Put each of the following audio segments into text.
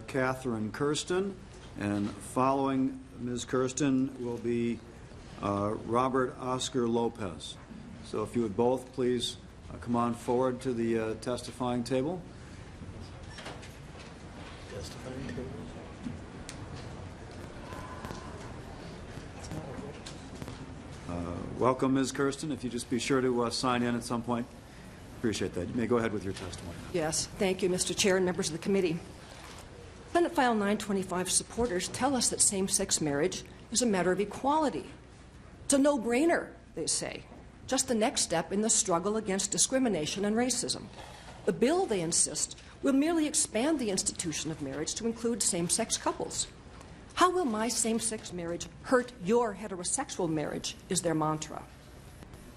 Catherine Kirsten, and following Ms. Kirsten will be Robert Oscar Lopez. So if you would both please come on forward to the testifying table. Testifying table. Welcome, Ms. Kirsten. If you just be sure to sign in at some point. Appreciate that. You may go ahead with your testimony. Yes, thank you, Mr. Chair and members of the committee. Senate File 925 supporters tell us that same-sex marriage is a matter of equality. It's a no-brainer, they say, just the next step in the struggle against discrimination and racism. The bill, they insist, will merely expand the institution of marriage to include same-sex couples. How will my same-sex marriage hurt your heterosexual marriage, is their mantra.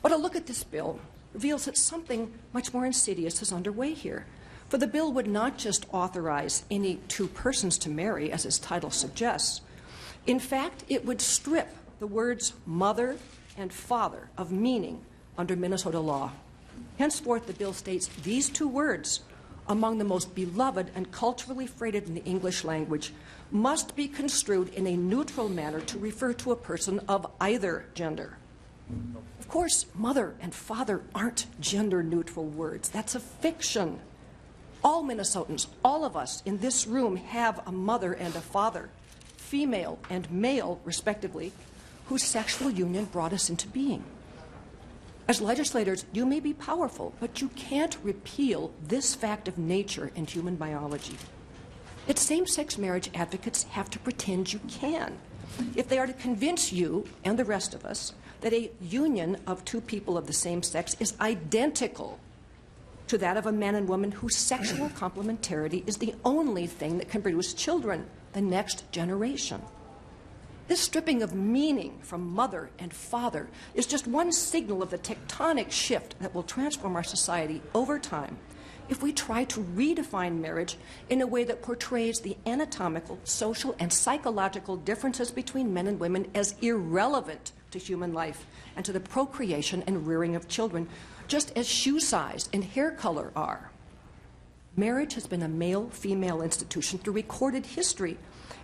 But a look at this bill reveals that something much more insidious is underway here. For the bill would not just authorize any two persons to marry, as its title suggests. In fact, it would strip the words mother and father of meaning under Minnesota law. Henceforth, the bill states these two words, among the most beloved and culturally freighted in the English language, must be construed in a neutral manner to refer to a person of either gender. Of course, mother and father aren't gender-neutral words. That's a fiction. All Minnesotans, all of us in this room have a mother and a father, female and male, respectively, whose sexual union brought us into being. As legislators, you may be powerful, but you can't repeal this fact of nature and human biology. Yet same-sex marriage advocates have to pretend you can. If they are to convince you and the rest of us that a union of two people of the same sex is identical to that of a man and woman whose sexual complementarity is the only thing that can produce children, the next generation. This stripping of meaning from mother and father is just one signal of the tectonic shift that will transform our society over time if we try to redefine marriage in a way that portrays the anatomical, social, and psychological differences between men and women as irrelevant to human life and to the procreation and rearing of children, just as shoe size and hair color are. Marriage has been a male-female institution through recorded history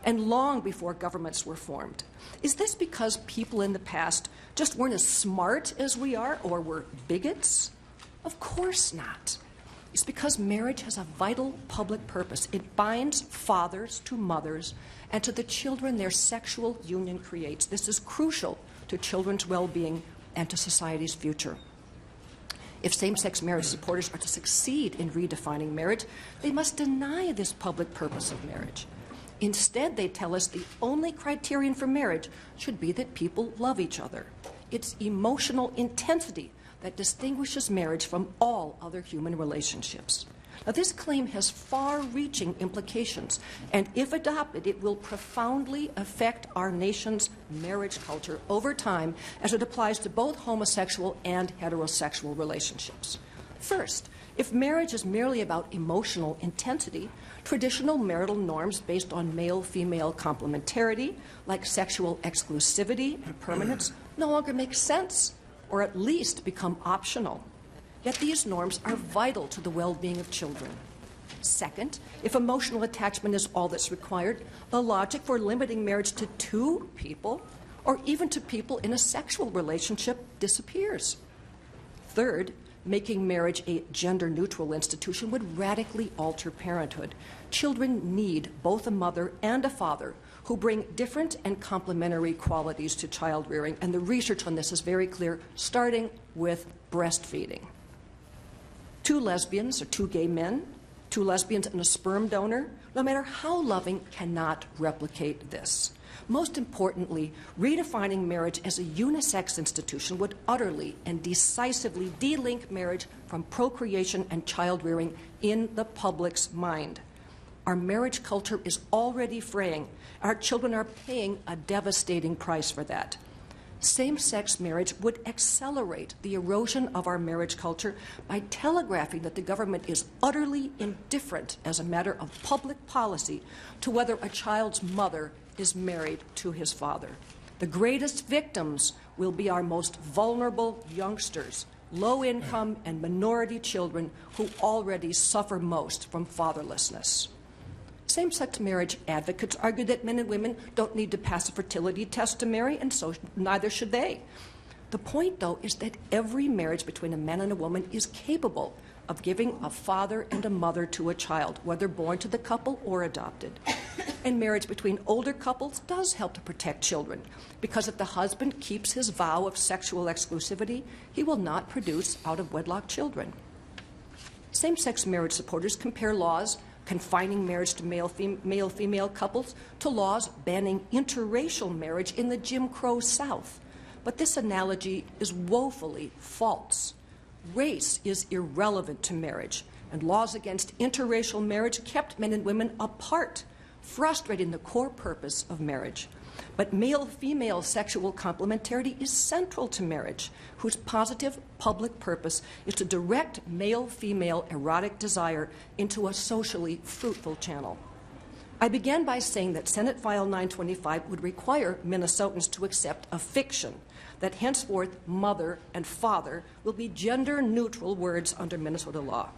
and long before governments were formed. Is this because people in the past just weren't as smart as we are or were bigots? Of course not. It's because marriage has a vital public purpose. It binds fathers to mothers and to the children their sexual union creates. This is crucial to children's well-being and to society's future. If same-sex marriage supporters are to succeed in redefining marriage, they must deny this public purpose of marriage. Instead, they tell us the only criterion for marriage should be that people love each other. It's emotional intensity that distinguishes marriage from all other human relationships. Now, this claim has far-reaching implications, and if adopted, it will profoundly affect our nation's marriage culture over time as it applies to both homosexual and heterosexual relationships. First, if marriage is merely about emotional intensity, traditional marital norms based on male-female complementarity, like sexual exclusivity and permanence, no longer make sense, or at least become optional. Yet these norms are vital to the well-being of children. Second, if emotional attachment is all that's required, the logic for limiting marriage to two people, or even to people in a sexual relationship, disappears. Third, making marriage a gender-neutral institution would radically alter parenthood. Children need both a mother and a father who bring different and complementary qualities to child rearing, and the research on this is very clear, starting with breastfeeding. Two lesbians or two gay men, two lesbians and a sperm donor, no matter how loving, cannot replicate this. Most importantly, redefining marriage as a unisex institution would utterly and decisively delink marriage from procreation and child rearing in the public's mind. Our marriage culture is already fraying. Our children are paying a devastating price for that. Same-sex marriage would accelerate the erosion of our marriage culture by telegraphing that the government is utterly indifferent as a matter of public policy to whether a child's mother is married to his father. The greatest victims will be our most vulnerable youngsters, low-income and minority children who already suffer most from fatherlessness. Same-sex marriage advocates argue that men and women don't need to pass a fertility test to marry, and so neither should they. The point, though, is that every marriage between a man and a woman is capable of giving a father and a mother to a child, whether born to the couple or adopted. And marriage between older couples does help to protect children, because if the husband keeps his vow of sexual exclusivity, he will not produce out-of-wedlock children. Same-sex marriage supporters compare laws confining marriage to male-female couples to laws banning interracial marriage in the Jim Crow South. But this analogy is woefully false. Race is irrelevant to marriage, and laws against interracial marriage kept men and women apart, frustrating the core purpose of marriage. But male-female sexual complementarity is central to marriage, whose positive public purpose is to direct male-female erotic desire into a socially fruitful channel. I began by saying that Senate File 925 would require Minnesotans to accept a fiction, that henceforth mother and father will be gender-neutral words under Minnesota law.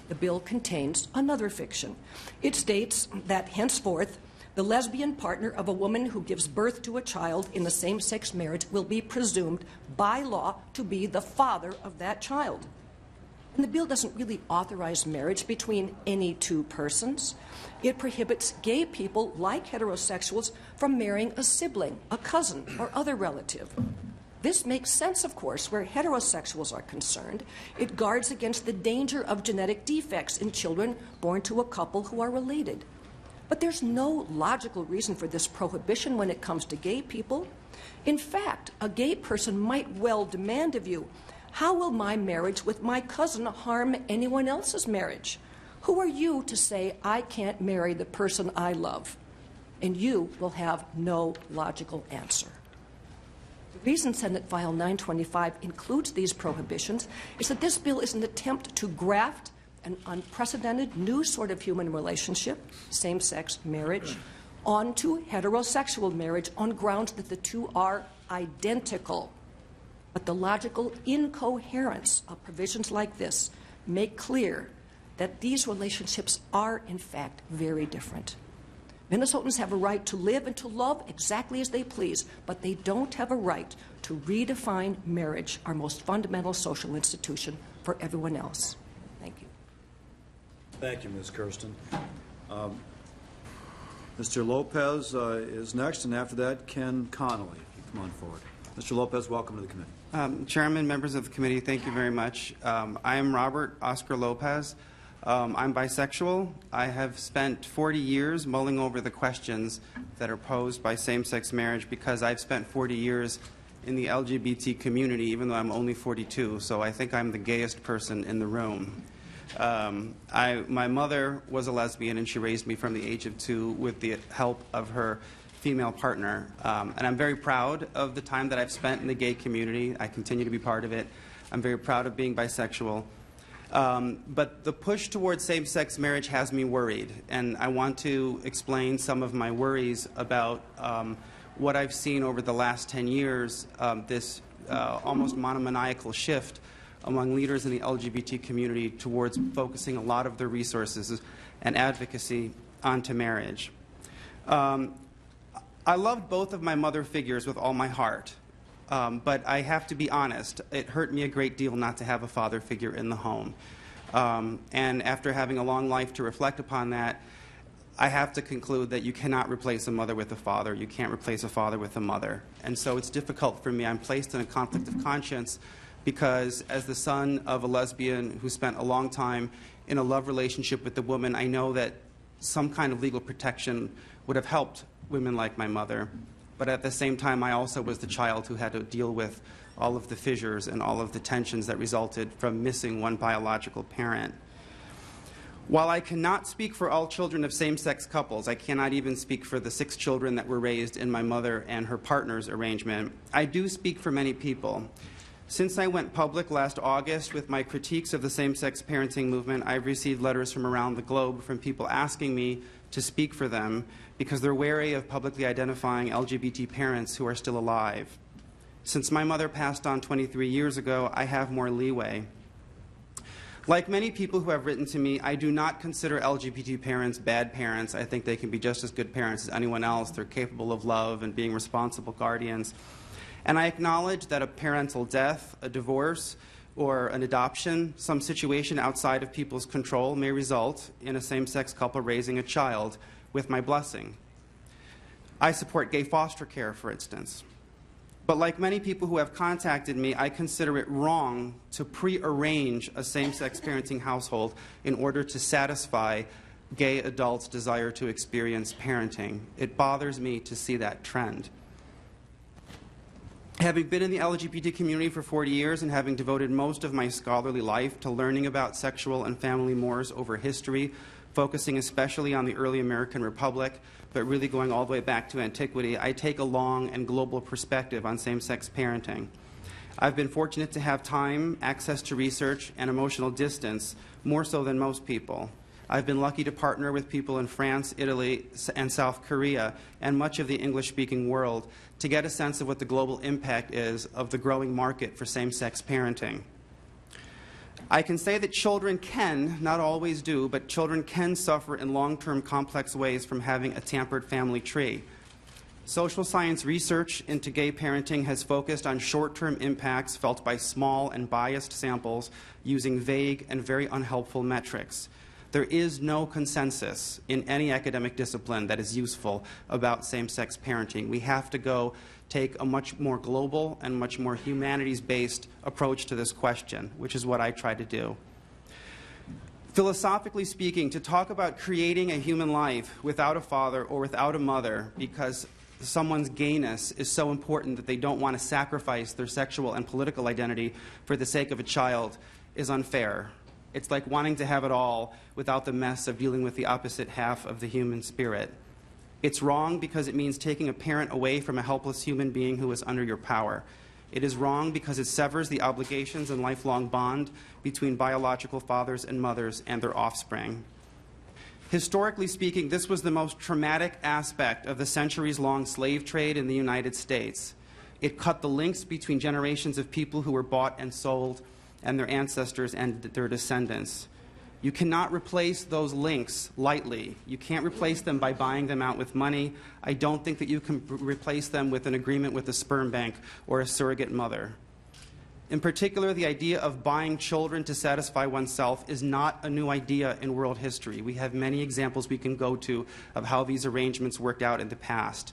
The bill contains another fiction. It states that henceforth the lesbian partner of a woman who gives birth to a child in a same-sex marriage will be presumed by law to be the father of that child. And the bill doesn't really authorize marriage between any two persons. It prohibits gay people, like heterosexuals, from marrying a sibling, a cousin, or other relative. This makes sense, of course, where heterosexuals are concerned. It guards against the danger of genetic defects in children born to a couple who are related. But there's no logical reason for this prohibition when it comes to gay people. In fact, a gay person might well demand of you, how will my marriage with my cousin harm anyone else's marriage? Who are you to say I can't marry the person I love? And you will have no logical answer. The reason Senate File 925 includes these prohibitions is that this bill is an attempt to graft an unprecedented new sort of human relationship, same-sex marriage, onto heterosexual marriage on grounds that the two are identical. But the logical incoherence of provisions like this make clear that these relationships are, in fact, very different. Minnesotans have a right to live and to love exactly as they please, but they don't have a right to redefine marriage, our most fundamental social institution, for everyone else. Thank you. Thank you, Ms. Kirsten. Mr. Lopez is next, and after that, Ken Connolly. Come on forward. Mr. Lopez, welcome to the committee. Chairman, members of the committee, thank you very much. I am Robert Oscar Lopez. I'm bisexual. I have spent 40 years mulling over the questions that are posed by same-sex marriage because I've spent 40 years in the LGBT community, even though I'm only 42, so I think I'm the gayest person in the room. My mother was a lesbian, and she raised me from the age of 2 with the help of her female partner. And I'm very proud of the time that I've spent in the gay community. I continue to be part of it. I'm very proud of being bisexual. But the push towards same-sex marriage has me worried, and I want to explain some of my worries about what I've seen over the last 10 years, this almost monomaniacal shift among leaders in the LGBT community towards focusing a lot of their resources and advocacy onto marriage. I loved both of my mother figures with all my heart, but I have to be honest, it hurt me a great deal not to have a father figure in the home. And after having a long life to reflect upon that, I have to conclude that you cannot replace a mother with a father. You can't replace a father with a mother. And so it's difficult for me. I'm placed in a conflict of conscience because as the son of a lesbian who spent a long time in a love relationship with a woman, I know that some kind of legal protection would have helped women like my mother. But at the same time, I also was the child who had to deal with all of the fissures and all of the tensions that resulted from missing one biological parent. While I cannot speak for all children of same-sex couples, I cannot even speak for the 6 children that were raised in my mother and her partner's arrangement, I do speak for many people. Since I went public last August with my critiques of the same-sex parenting movement, I've received letters from around the globe from people asking me to speak for them because they're wary of publicly identifying LGBT parents who are still alive. Since my mother passed on 23 years ago, I have more leeway. Like many people who have written to me, I do not consider LGBT parents bad parents. I think they can be just as good parents as anyone else. They're capable of love and being responsible guardians. And I acknowledge that a parental death, a divorce, or an adoption, some situation outside of people's control, may result in a same-sex couple raising a child with my blessing. I support gay foster care, for instance. But like many people who have contacted me, I consider it wrong to prearrange a same-sex parenting household in order to satisfy gay adults' desire to experience parenting. It bothers me to see that trend. Having been in the LGBT community for 40 years and having devoted most of my scholarly life to learning about sexual and family mores over history, focusing especially on the early American Republic, but really going all the way back to antiquity, I take a long and global perspective on same-sex parenting. I've been fortunate to have time, access to research, and emotional distance, more so than most people. I've been lucky to partner with people in France, Italy, and South Korea, and much of the English-speaking world to get a sense of what the global impact is of the growing market for same-sex parenting. I can say that children can, not always do, but children can suffer in long-term complex ways from having a tampered family tree. Social science research into gay parenting has focused on short-term impacts felt by small and biased samples using vague and very unhelpful metrics. There is no consensus in any academic discipline that is useful about same-sex parenting. We have to go take a much more global and much more humanities-based approach to this question, which is what I try to do. Philosophically speaking, to talk about creating a human life without a father or without a mother because someone's gayness is so important that they don't want to sacrifice their sexual and political identity for the sake of a child is unfair. It's like wanting to have it all without the mess of dealing with the opposite half of the human spirit. It's wrong because it means taking a parent away from a helpless human being who is under your power. It is wrong because it severs the obligations and lifelong bond between biological fathers and mothers and their offspring. Historically speaking, this was the most traumatic aspect of the centuries-long slave trade in the United States. It cut the links between generations of people who were bought and sold and their ancestors and their descendants. You cannot replace those links lightly. You can't replace them by buying them out with money. I don't think that you can replace them with an agreement with a sperm bank or a surrogate mother. In particular, the idea of buying children to satisfy oneself is not a new idea in world history. We have many examples we can go to of how these arrangements worked out in the past.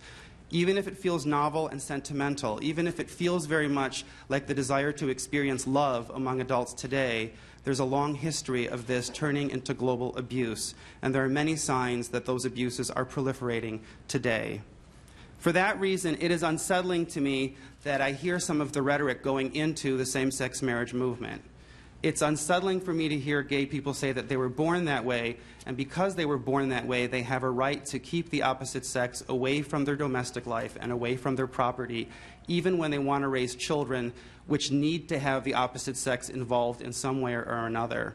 Even if it feels novel and sentimental, even if it feels very much like the desire to experience love among adults today, there's a long history of this turning into global abuse, and there are many signs that those abuses are proliferating today. For that reason, it is unsettling to me that I hear some of the rhetoric going into the same-sex marriage movement. It's unsettling for me to hear gay people say that they were born that way, and because they were born that way, they have a right to keep the opposite sex away from their domestic life and away from their property, even when they want to raise children which need to have the opposite sex involved in some way or another.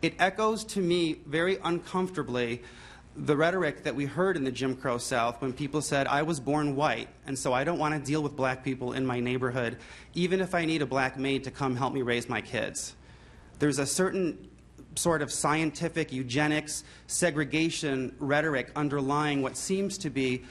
It echoes to me very uncomfortably the rhetoric that we heard in the Jim Crow South when people said, I was born white, and so I don't want to deal with black people in my neighborhood, even if I need a black maid to come help me raise my kids. There's a certain sort of scientific eugenics segregation rhetoric underlying what seems to be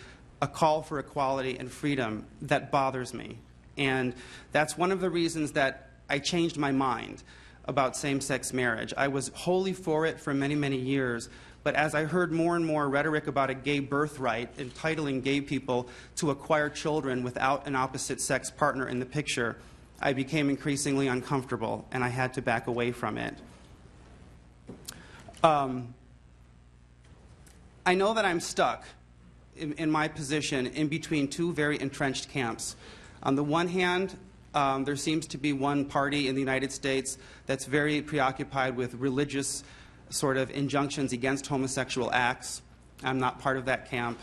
a call for equality and freedom that bothers me. And that's one of the reasons that I changed my mind about same-sex marriage. I was wholly for it for many, many years, but as I heard more and more rhetoric about a gay birthright entitling gay people to acquire children without an opposite-sex partner in the picture, I became increasingly uncomfortable, and I had to back away from it. I know that I'm stuck in my position in between two very entrenched camps. On the one hand, there seems to be one party in the United States that's very preoccupied with religious sort of injunctions against homosexual acts. I'm not part of that camp.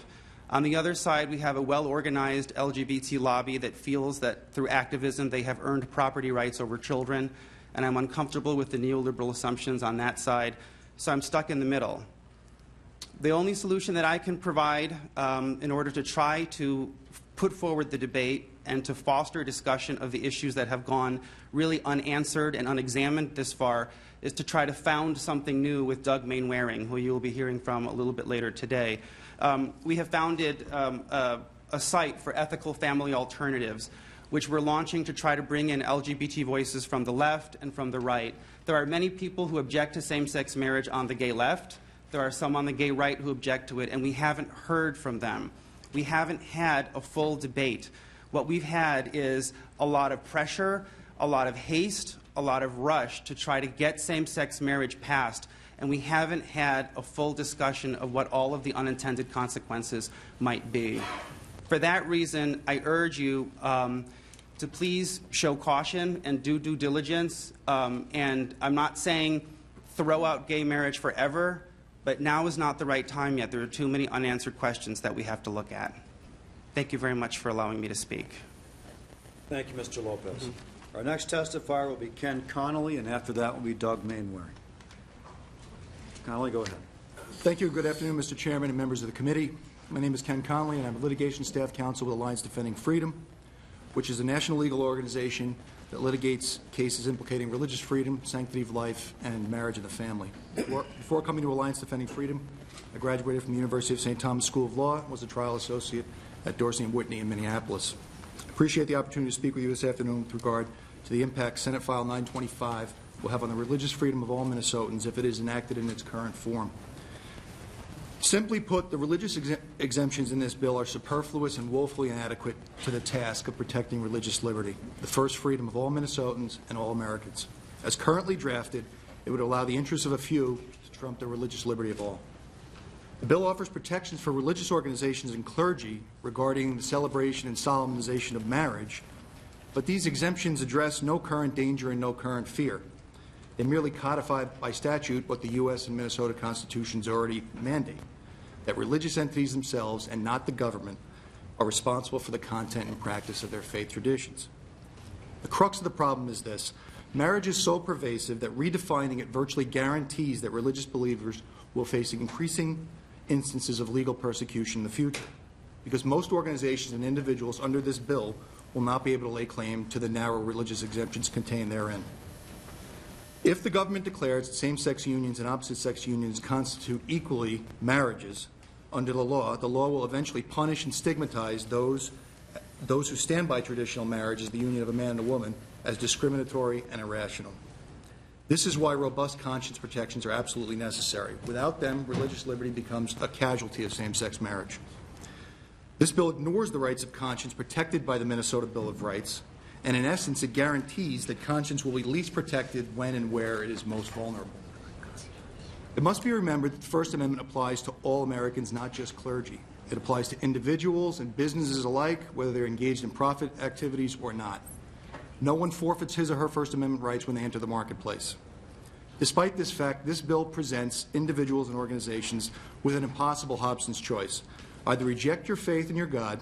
On the other side, we have a well-organized LGBT lobby that feels that through activism they have earned property rights over children, and I'm uncomfortable with the neoliberal assumptions on that side, so I'm stuck in the middle. The only solution that I can provide in order to try to put forward the debate and to foster discussion of the issues that have gone really unanswered and unexamined this far is to try to found something new with Doug Mainwaring, who you will be hearing from a little bit later today. We have founded a site for ethical family alternatives, which we're launching to try to bring in LGBT voices from the left and from the right. There are many people who object to same-sex marriage on the gay left. There are some on the gay right who object to it, and we haven't heard from them. We haven't had a full debate. What we've had is a lot of pressure, a lot of haste, a lot of rush to try to get same-sex marriage passed, and we haven't had a full discussion of what all of the unintended consequences might be. For that reason, I urge you to please show caution and do due diligence. And I'm not saying throw out gay marriage forever, but now is not the right time yet. There are too many unanswered questions that we have to look at. Thank you very much for allowing me to speak. Thank you, Mr. Lopez. Our next testifier will be Ken Connolly, and after that will be Doug Mainwaring. Connolly, go ahead. Thank you. Good afternoon, Mr. Chairman and members of the committee. My name is Ken Connolly, and I'm a litigation staff counsel with Alliance Defending Freedom, which is a national legal organization that litigates cases implicating religious freedom, sanctity of life, and marriage and the family. Before coming to Alliance Defending Freedom, I graduated from the University of St. Thomas School of Law and was a trial associate at Dorsey & Whitney in Minneapolis. I appreciate the opportunity to speak with you this afternoon with regard to the impact Senate File 925 will have on the religious freedom of all Minnesotans if it is enacted in its current form. Simply put, the religious exemptions in this bill are superfluous and woefully inadequate to the task of protecting religious liberty, the first freedom of all Minnesotans and all Americans. As currently drafted, it would allow the interests of a few to trump the religious liberty of all. The bill offers protections for religious organizations and clergy regarding the celebration and solemnization of marriage, but these exemptions address no current danger and no current fear. They merely codify by statute what the U.S. and Minnesota constitutions already mandate, that religious entities themselves and not the government are responsible for the content and practice of their faith traditions. The crux of the problem is this: marriage is so pervasive that redefining it virtually guarantees that religious believers will face increasing instances of legal persecution in the future, because most organizations and individuals under this bill will not be able to lay claim to the narrow religious exemptions contained therein. If the government declares that same-sex unions and opposite-sex unions constitute equally marriages under the law will eventually punish and stigmatize those who stand by traditional marriage as the union of a man and a woman as discriminatory and irrational. This is why robust conscience protections are absolutely necessary. Without them, religious liberty becomes a casualty of same-sex marriage. This bill ignores the rights of conscience protected by the Minnesota Bill of Rights, and in essence, it guarantees that conscience will be least protected when and where it is most vulnerable. It must be remembered that the First Amendment applies to all Americans, not just clergy. It applies to individuals and businesses alike, whether they're engaged in profit activities or not. No one forfeits his or her First Amendment rights when they enter the marketplace. Despite this fact, this bill presents individuals and organizations with an impossible Hobson's choice. Either reject your faith in your God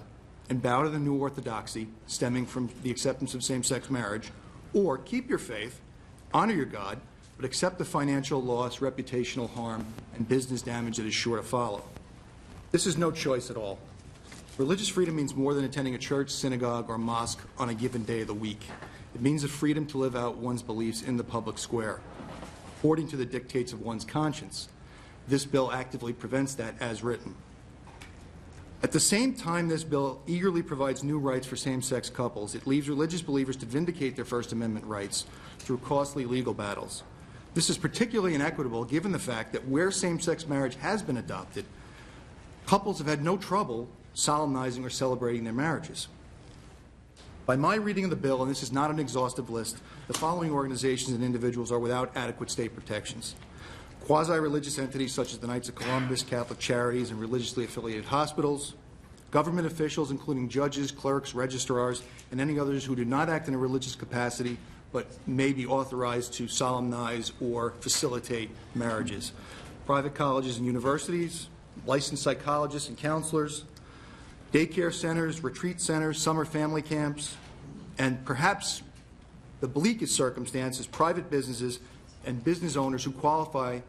and bow to the new orthodoxy stemming from the acceptance of same-sex marriage, or keep your faith, honor your God, but accept the financial loss, reputational harm, and business damage that is sure to follow. This is no choice at all. Religious freedom means more than attending a church, synagogue, or mosque on a given day of the week. It means the freedom to live out one's beliefs in the public square, according to the dictates of one's conscience. This bill actively prevents that as written. At the same time this bill eagerly provides new rights for same-sex couples, it leaves religious believers to vindicate their First Amendment rights through costly legal battles. This is particularly inequitable given the fact that where same-sex marriage has been adopted, couples have had no trouble solemnizing or celebrating their marriages. By my reading of the bill, and this is not an exhaustive list, the following organizations and individuals are without adequate state protections: quasi-religious entities such as the Knights of Columbus, Catholic Charities, and religiously affiliated hospitals; government officials including judges, clerks, registrars, and any others who do not act in a religious capacity but may be authorized to solemnize or facilitate marriages; private colleges and universities; licensed psychologists and counselors; daycare centers, retreat centers, summer family camps; and perhaps the bleakest circumstance is private businesses and business owners who qualify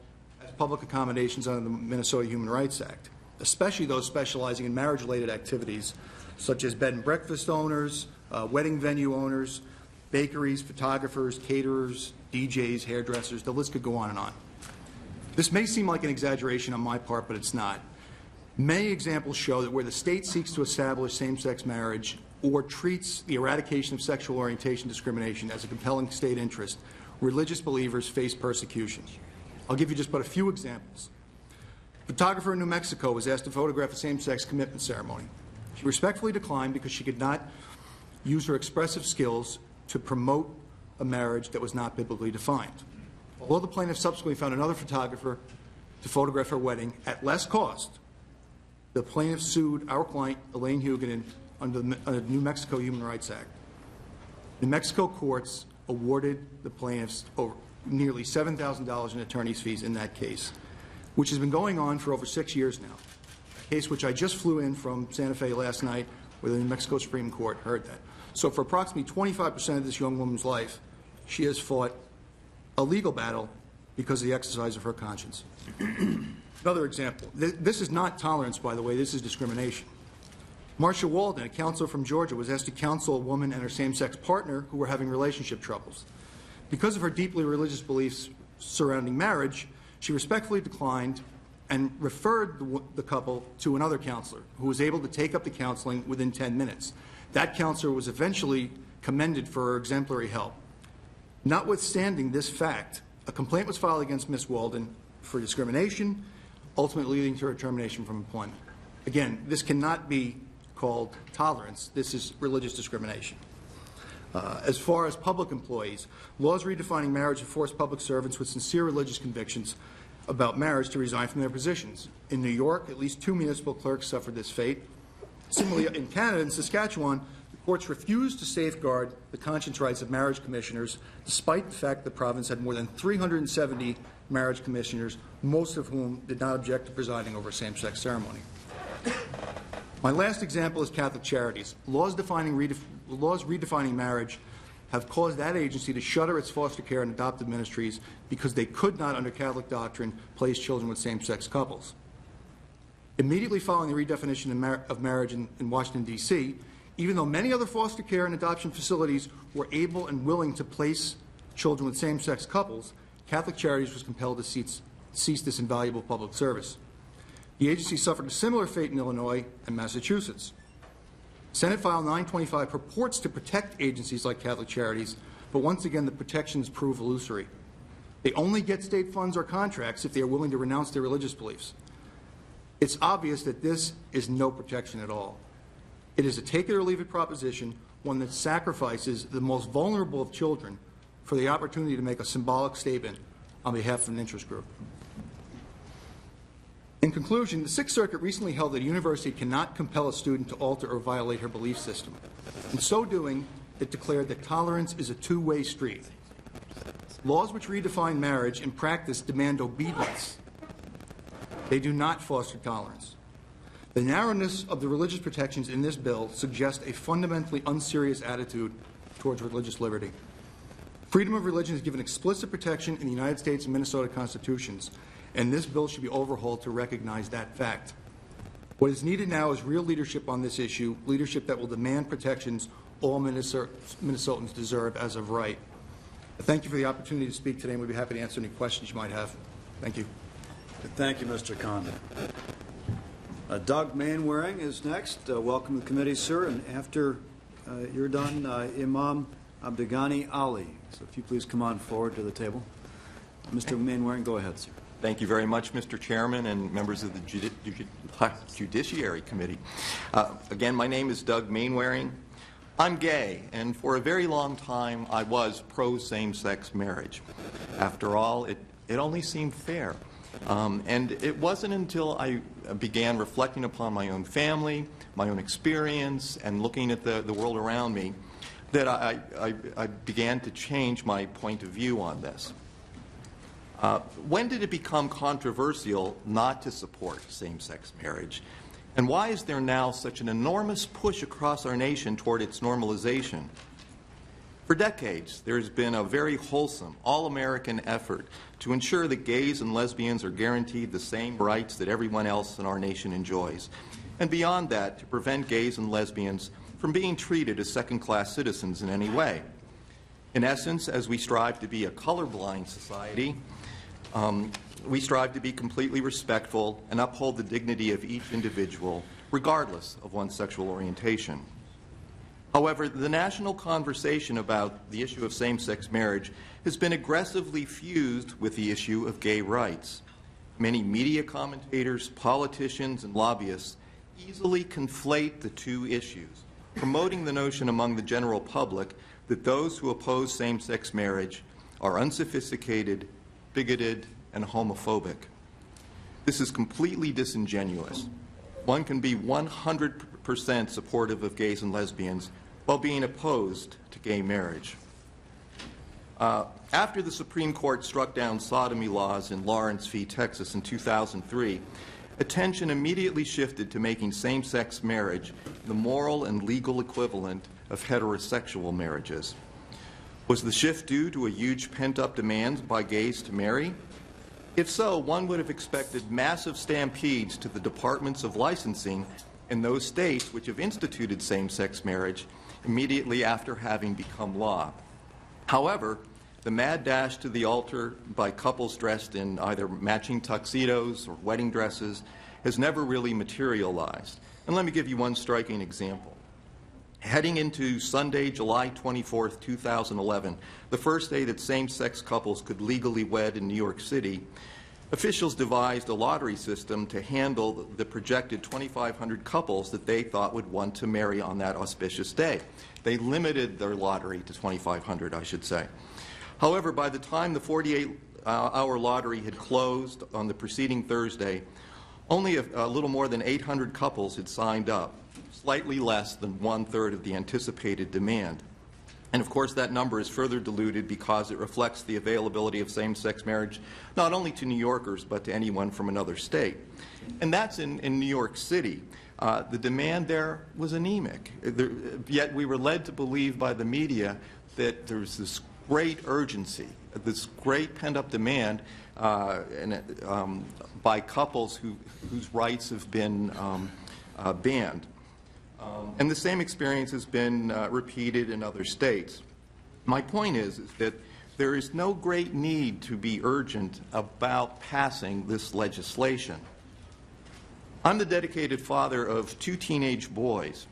as public accommodations under the Minnesota Human Rights Act, especially those specializing in marriage-related activities such as bed and breakfast owners, wedding venue owners, bakeries, photographers, caterers, DJs, hairdressers. The list could go on and on. This may seem like an exaggeration on my part, but it's not. Many examples show that where the state seeks to establish same-sex marriage or treats the eradication of sexual orientation discrimination as a compelling state interest, religious believers face persecution. I'll give you just but a few examples. A photographer in New Mexico was asked to photograph a same-sex commitment ceremony. She respectfully declined because she could not use her expressive skills to promote a marriage that was not biblically defined. Although the plaintiff subsequently found another photographer to photograph her wedding at less cost, the plaintiff sued our client, Elaine Huguenin, under the New Mexico Human Rights Act. New Mexico courts awarded the plaintiffs over nearly $7,000 in attorney's fees in that case, which has been going on for over 6 years now. A case which I just flew in from Santa Fe last night, where the New Mexico Supreme Court heard that. So for approximately 25% of this young woman's life, she has fought a legal battle because of the exercise of her conscience. Another example. This is not tolerance, by the way. This is discrimination. Marcia Walden, a counselor from Georgia, was asked to counsel a woman and her same-sex partner who were having relationship troubles. Because of her deeply religious beliefs surrounding marriage, she respectfully declined and referred the couple to another counselor who was able to take up the counseling within 10 minutes. That counselor was eventually commended for her exemplary help. Notwithstanding this fact, a complaint was filed against Ms. Walden for discrimination, ultimately leading to her termination from employment. Again, this cannot be called tolerance. This is religious discrimination. As far as public employees, laws redefining marriage have forced public servants with sincere religious convictions about marriage to resign from their positions. In New York, at least 2 municipal clerks suffered this fate. Similarly, in Canada and Saskatchewan, the courts refused to safeguard the conscience rights of marriage commissioners, despite the fact the province had more than 370 marriage commissioners, most of whom did not object to presiding over a same-sex ceremony. My last example is Catholic Charities. Laws redefining marriage have caused that agency to shutter its foster care and adoptive ministries because they could not, under Catholic doctrine, place children with same-sex couples. Immediately following the redefinition of marriage in Washington, D.C., even though many other foster care and adoption facilities were able and willing to place children with same-sex couples, Catholic Charities was compelled to cease this invaluable public service. The agency suffered a similar fate in Illinois and Massachusetts. Senate File 925 purports to protect agencies like Catholic Charities, but once again the protections prove illusory. They only get state funds or contracts if they are willing to renounce their religious beliefs. It's obvious that this is no protection at all. It is a take it or leave it proposition, one that sacrifices the most vulnerable of children for the opportunity to make a symbolic statement on behalf of an interest group. In conclusion, the Sixth Circuit recently held that a university cannot compel a student to alter or violate her belief system. In so doing, it declared that tolerance is a two-way street. Laws which redefine marriage in practice demand obedience. They do not foster tolerance. The narrowness of the religious protections in this bill suggest a fundamentally unserious attitude towards religious liberty. Freedom of religion is given explicit protection in the United States and Minnesota constitutions, and this bill should be overhauled to recognize that fact. What is needed now is real leadership on this issue, leadership that will demand protections all Minnesotans deserve as of right. Thank you for the opportunity to speak today, and we'd be happy to answer any questions you might have. Thank you. Thank you, Mr. Condon. Doug Mainwaring is next. Welcome to the committee, sir. And after you're done, Imam Abdegani Ali. So if you please come on forward to the table. Mr. Mainwaring, go ahead, sir. Thank you very much, Mr. Chairman and members of the Judiciary Committee. Again, my name is Doug Mainwaring. I'm gay, and for a very long time I was pro-same-sex marriage. After all, it only seemed fair. And it wasn't until I began reflecting upon my own family, my own experience, and looking at the world around me that I began to change my point of view on this. When did it become controversial not to support same-sex marriage? And why is there now such an enormous push across our nation toward its normalization? For decades, there has been a very wholesome, all-American effort to ensure that gays and lesbians are guaranteed the same rights that everyone else in our nation enjoys. And beyond that, to prevent gays and lesbians from being treated as second-class citizens in any way. In essence, as we strive to be a colorblind society, we strive to be completely respectful and uphold the dignity of each individual, regardless of one's sexual orientation. However, the national conversation about the issue of same-sex marriage has been aggressively fused with the issue of gay rights. Many media commentators, politicians, and lobbyists easily conflate the two issues, promoting the notion among the general public that those who oppose same-sex marriage are unsophisticated, bigoted, and homophobic. This is completely disingenuous. One can be 100% supportive of gays and lesbians while being opposed to gay marriage. After the Supreme Court struck down sodomy laws in Lawrence v. Texas in 2003, attention immediately shifted to making same-sex marriage the moral and legal equivalent of heterosexual marriages. Was the shift due to a huge pent-up demand by gays to marry? If so, one would have expected massive stampedes to the departments of licensing in those states which have instituted same-sex marriage immediately after having become law. However, the mad dash to the altar by couples dressed in either matching tuxedos or wedding dresses has never really materialized. And let me give you one striking example. Heading into Sunday, July 24th, 2011, the first day that same-sex couples could legally wed in New York City, officials devised a lottery system to handle the projected 2,500 couples that they thought would want to marry on that auspicious day. They limited their lottery to 2,500, I should say. However, by the time the 48-hour lottery had closed on the preceding Thursday, only a little more than 800 couples had signed up, slightly less than one-third of the anticipated demand. And of course, that number is further diluted because it reflects the availability of same-sex marriage not only to New Yorkers but to anyone from another state. And that's in New York City. The demand there was anemic. Yet we were led to believe by the media that there's this great urgency, this great pent-up demand by couples whose rights have been banned. And the same experience has been repeated in other states. My point is that there is no great need to be urgent about passing this legislation. I'm the dedicated father of 2 teenage boys,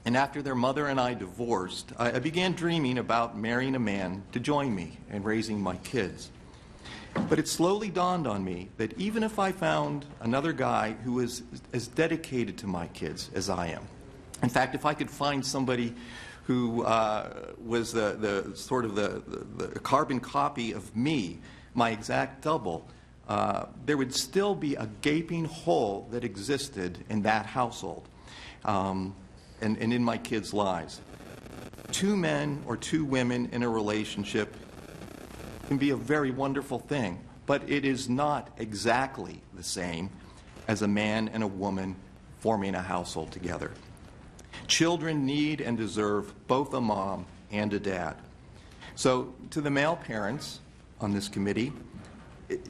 and after their mother and I divorced, I began dreaming about marrying a man to join me in raising my kids. But it slowly dawned on me that even if I found another guy who was as dedicated to my kids as I am, in fact, if I could find somebody who was the carbon copy of me, my exact double, there would still be a gaping hole that existed in that household and in my kids' lives. 2 men or 2 women in a relationship can be a very wonderful thing, but it is not exactly the same as a man and a woman forming a household together. Children need and deserve both a mom and a dad. So to the male parents on this committee,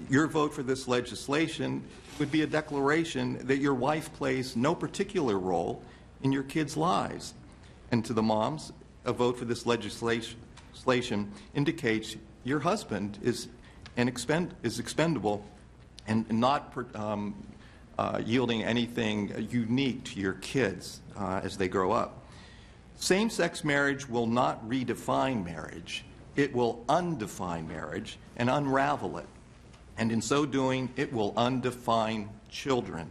your vote for this legislation would be a declaration that your wife plays no particular role in your kids' lives. And to the moms, a vote for this legislation indicates your husband is expendable and not yielding anything unique to your kids as they grow up. Same-sex marriage will not redefine marriage. It will undefine marriage and unravel it. And in so doing, it will undefine children.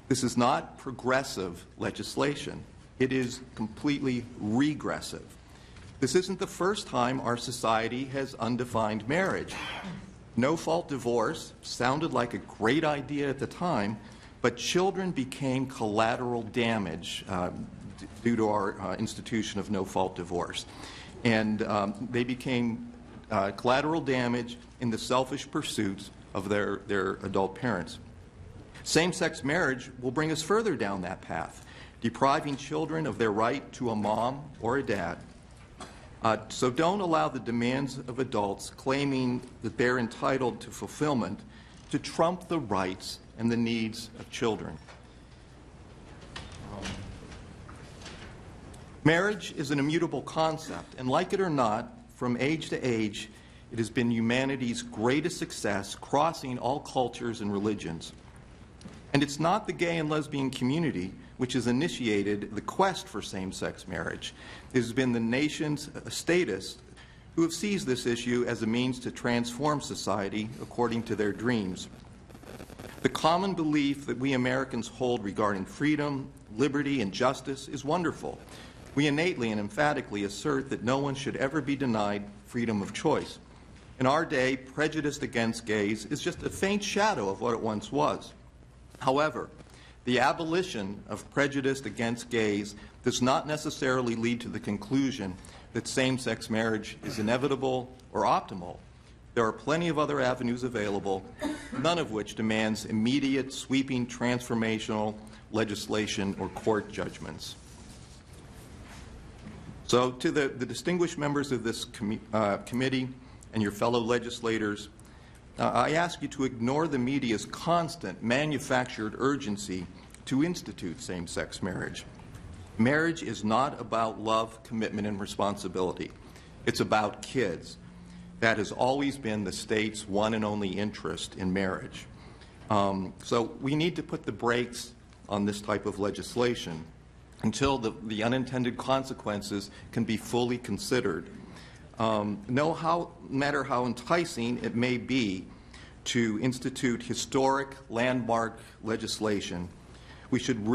This is not progressive legislation. It is completely regressive. This isn't the first time our society has undefined marriage. No-fault divorce sounded like a great idea at the time, but children became collateral damage due to our institution of no-fault divorce. And they became collateral damage in the selfish pursuits of their adult parents. Same-sex marriage will bring us further down that path, depriving children of their right to a mom or a dad. So don't allow the demands of adults claiming that they're entitled to fulfillment to trump the rights and the needs of children. Marriage is an immutable concept, and like it or not, from age to age, it has been humanity's greatest success, crossing all cultures and religions. And it's not the gay and lesbian community which has initiated the quest for same-sex marriage. It has been the nation's statists who have seized this issue as a means to transform society according to their dreams. The common belief that we Americans hold regarding freedom, liberty, and justice is wonderful. We innately and emphatically assert that no one should ever be denied freedom of choice. In our day, prejudice against gays is just a faint shadow of what it once was. However, the abolition of prejudice against gays does not necessarily lead to the conclusion that same-sex marriage is inevitable or optimal. There are plenty of other avenues available, none of which demands immediate, sweeping, transformational legislation or court judgments. So to the distinguished members of this committee and your fellow legislators, I ask you to ignore the media's constant manufactured urgency to institute same-sex marriage. Marriage is not about love, commitment, and responsibility. It's about kids. That has always been the state's one and only interest in marriage. So we need to put the brakes on this type of legislation until the unintended consequences can be fully considered. No matter how enticing it may be to institute historic landmark legislation, we should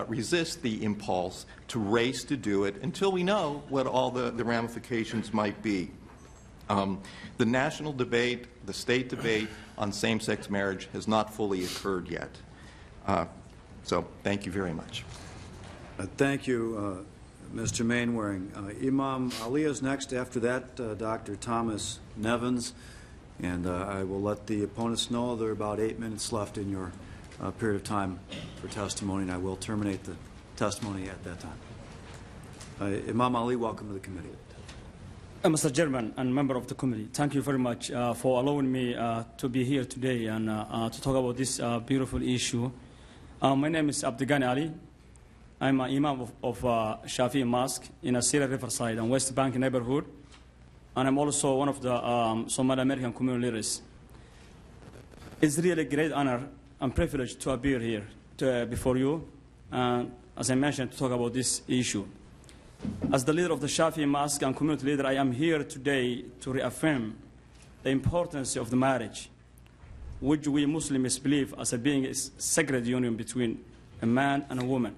resist the impulse to race to do it until we know what all the ramifications might be. The national debate, the state debate on same-sex marriage has not fully occurred yet. So thank you very much. Thank you, Mr. Mainwaring. Imam Ali is next. After that, Dr. Thomas Nevins. And I will let the opponents know there are about 8 minutes left in your period of time for testimony, and I will terminate the testimony at that time. Imam Ali, welcome to the committee. Mr. Chairman and member of the committee, thank you very much for allowing me to be here today and to talk about this beautiful issue. My name is Abdigani Ali. I'm an imam of Shafi'i Mosque in Asira Riverside and West Bank neighborhood, and I'm also one of the Somali American community leaders. It's really a great honor and privilege to appear here before you, as I mentioned, to talk about this issue. As the leader of the Shafi'i Mosque and community leader, I am here today to reaffirm the importance of the marriage, which we Muslims believe as being a sacred union between a man and a woman,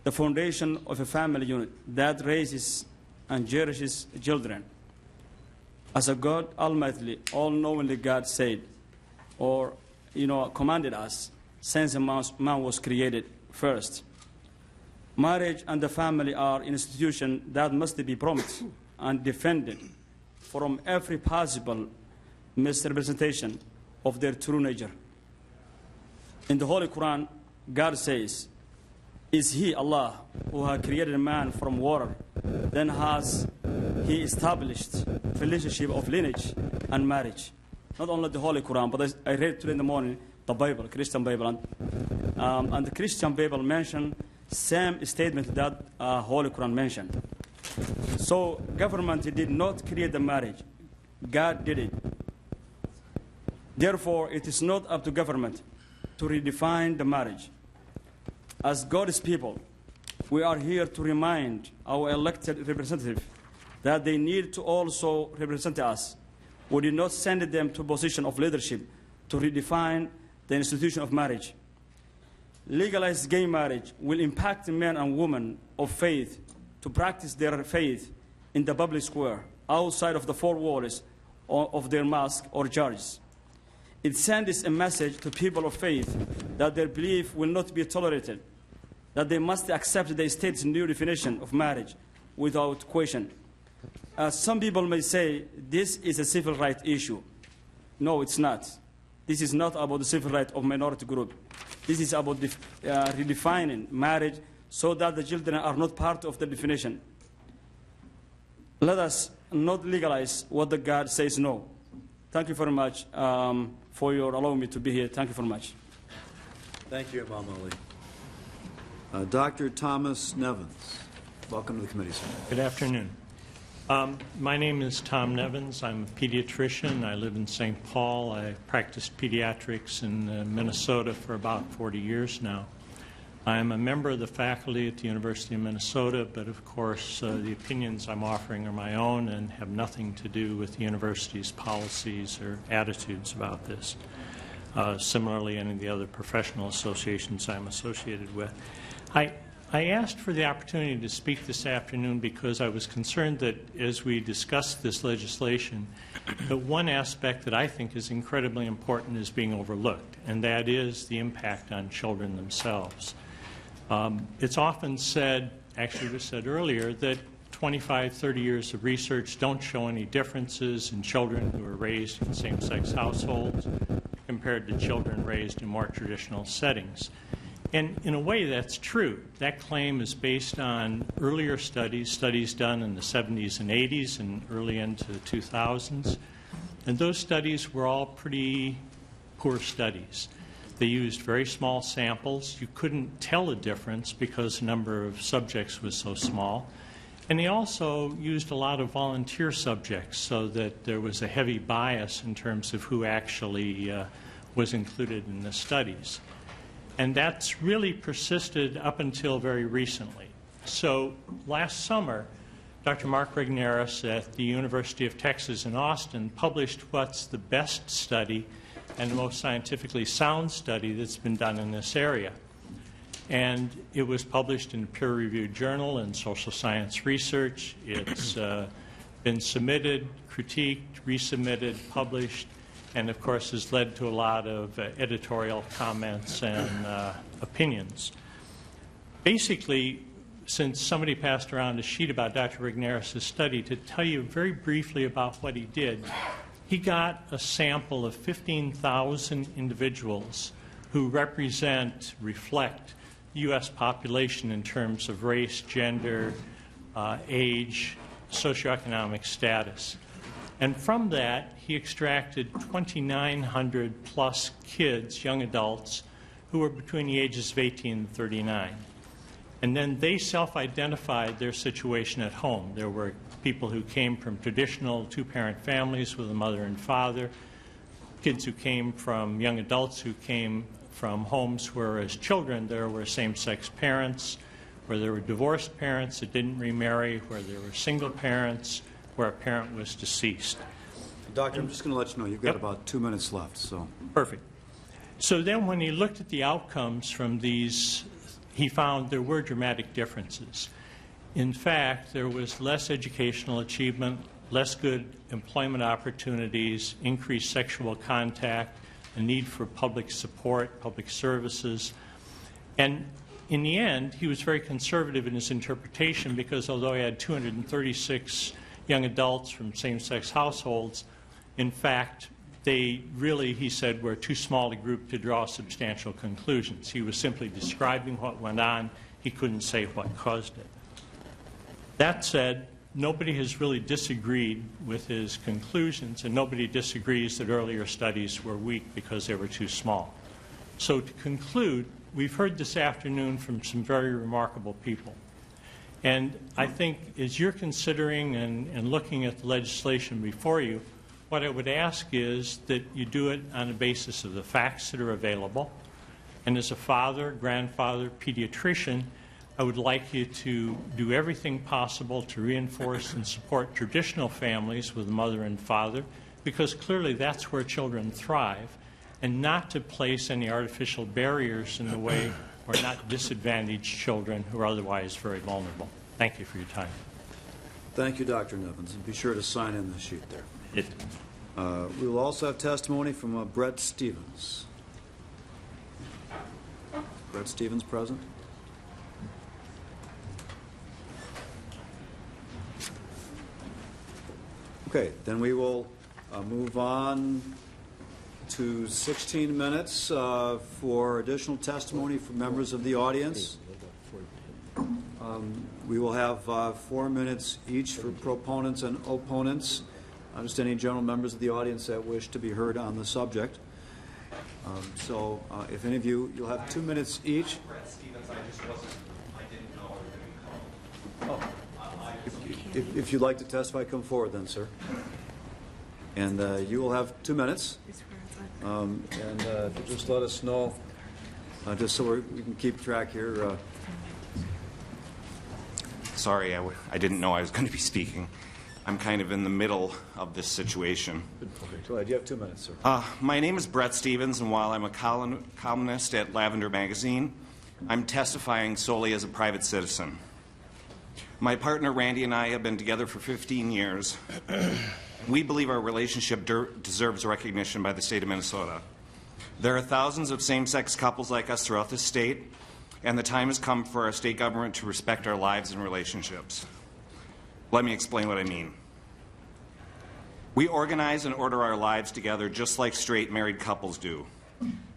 the foundation of a family unit that raises and cherishes children. As a God Almighty, all-knowingly God said, or commanded us, since a man was created first. Marriage and the family are institutions that must be promoted and defended from every possible misrepresentation of their true nature. In the Holy Quran, God says, "Is He Allah who has created man from water, then has He established relationship of lineage and marriage." Not only the Holy Quran, but I read today in the morning the Bible, Christian Bible, and the Christian Bible mentioned same statement that Holy Quran mentioned. So government did not create the marriage. God did it. Therefore, it is not up to government to redefine the marriage. As God's people, we are here to remind our elected representatives that they need to also represent us. We did not send them to a position of leadership to redefine the institution of marriage. Legalized gay marriage will impact men and women of faith to practice their faith in the public square, outside of the four walls of their mosque or churches. It sends a message to people of faith that their belief will not be tolerated, that they must accept the state's new definition of marriage without question. Some people may say this is a civil rights issue. No, it's not. This is not about the civil rights of minority group. This is about redefining marriage so that the children are not part of the definition. Let us not legalize what the God says no. Thank you very much for your allowing me to be here. Thank you very much. Thank you, Imam Ali. Dr. Thomas Nevins. Welcome to the committee, sir. Good afternoon. My name is Tom Nevins. I'm a pediatrician. I live in St. Paul. I practiced pediatrics in Minnesota for about 40 years now. I'm a member of the faculty at the University of Minnesota, but of course the opinions I'm offering are my own and have nothing to do with the university's policies or attitudes about this. Similarly, any of the other professional associations I'm associated with. I asked for the opportunity to speak this afternoon because I was concerned that as we discuss this legislation, that one aspect that I think is incredibly important is being overlooked, and that is the impact on children themselves. It's often said, actually it was said earlier, that 25, 30 years of research don't show any differences in children who are raised in same-sex households compared to children raised in more traditional settings. And in a way, that's true. That claim is based on earlier studies done in the 70s and 80s and early into the 2000s. And those studies were all pretty poor studies. They used very small samples. You couldn't tell a difference because the number of subjects was so small. And they also used a lot of volunteer subjects so that there was a heavy bias in terms of who actually was included in the studies. And that's really persisted up until very recently. So last summer, Dr. Mark Regnerus at the University of Texas in Austin published what's the best study and the most scientifically sound study that's been done in this area. And it was published in a peer-reviewed journal in Social Science Research. It's been submitted, critiqued, resubmitted, published, and of course has led to a lot of editorial comments and opinions. Basically, since somebody passed around a sheet about Dr. Regnerus' study, to tell you very briefly about what he did, he got a sample of 15,000 individuals who reflect the U.S. population in terms of race, gender, age, socioeconomic status. And from that, he extracted 2,900 plus kids, young adults, who were between the ages of 18 and 39. And then they self-identified their situation at home. There were people who came from traditional two-parent families with a mother and father, kids who came from young adults who came from homes where as children there were same-sex parents, where there were divorced parents that didn't remarry, where there were single parents, where a parent was deceased. Doctor, I'm just going to let you know you've got about 2 minutes left. So perfect. So then when he looked at the outcomes from these, he found there were dramatic differences. In fact, there was less educational achievement, less good employment opportunities, increased sexual contact, a need for public support, public services. And in the end, he was very conservative in his interpretation because although he had 236 young adults from same-sex households, in fact, they really, he said, were too small a group to draw substantial conclusions. He was simply describing what went on. He couldn't say what caused it. That said, nobody has really disagreed with his conclusions, and nobody disagrees that earlier studies were weak because they were too small. So to conclude, we've heard this afternoon from some very remarkable people. And I think as you're considering and looking at the legislation before you, what I would ask is that you do it on the basis of the facts that are available. And as a father, grandfather, pediatrician, I would like you to do everything possible to reinforce and support traditional families with a mother and father, because clearly that's where children thrive, and not to place any artificial barriers in the way or not disadvantage children who are otherwise very vulnerable. Thank you for your time. thank you, Dr. Nevins, and be sure to sign in the sheet there. We will also have testimony from Brett Stevens. Brett Stevens present. Okay, then we will move on to 16 minutes for additional testimony from members of the audience. We will have 4 minutes each for proponents and opponents. Just any general members of the audience that wish to be heard on the subject. So if any of you, you'll have 2 minutes each. Brett Stevens, I just wasn't, I didn't know I was going to be called. If you'd like to testify, come forward then, sir. And you will have 2 minutes. And if you just let us know, just so we can keep track here. Sorry, I didn't know I was going to be speaking. I'm kind of in the middle of this situation. Okay, go ahead. You have 2 minutes, sir. My name is Brett Stevens, and while I'm a columnist at Lavender Magazine, I'm testifying solely as a private citizen. My partner Randy and I have been together for 15 years. We believe our relationship deserves recognition by the state of Minnesota. There are thousands of same-sex couples like us throughout the state, and the time has come for our state government to respect our lives and relationships. Let me explain what I mean. We organize and order our lives together just like straight married couples do.